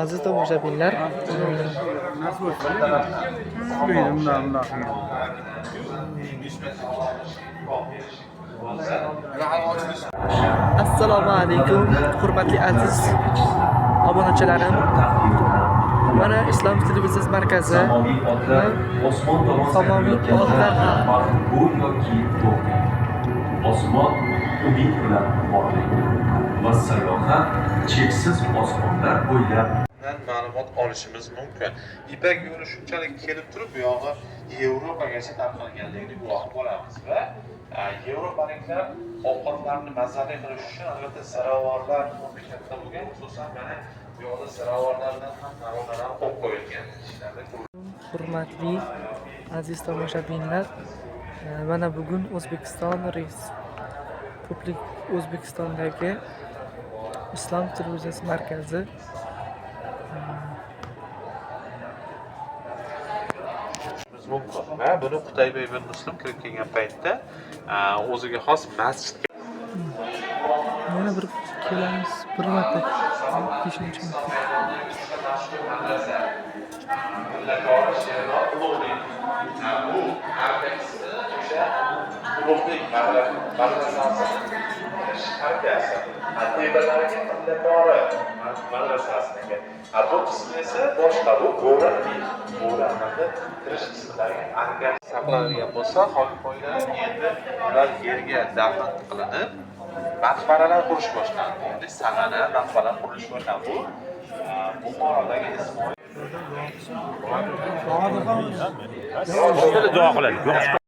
Aziz tomoshabinlar, assalomu alaykum, hurmatli aziz obunachilarim. Mana Islom televiziyasi markazi Samoviy otlar Osmon umid bilan borlik va sayohat cheksiz osmonlar bo'ylab ma'lumot olishimiz mumkin. Ipak yo'li shunchalik kelib turib, bu yog'i Yevropagacha tarqalganligini guvohi bo'lamiz va Yevropaliklar ovqatlarni mazali qilish uchun albatta ziravorlar katta bo'lgan, xususan mana bu yoqda ziravorlardan ham namunalar qo'yib qo'yilgan. hurmatli aziz tomoshabinlar, mana bugun O'zbekistondagi Islom televiziyasi markazi mumkin. Va buni Qutayba ibn Muslim kirib kelgan paytda o'ziga xos masjidga yana bir kelamiz, bir marta 5-marta. Bu qismi esa boshqa, bu bo'ri amalda kirish qismlariga aniq saqlangan bo'lsa, hokim endi ular yerga dafn qilinib, maqbaralar qurish boshlandi. Ya'ni sag'ana maqbaralar qurish boshlandi. Bu Buxorodagi Ismoil Duo qiladi.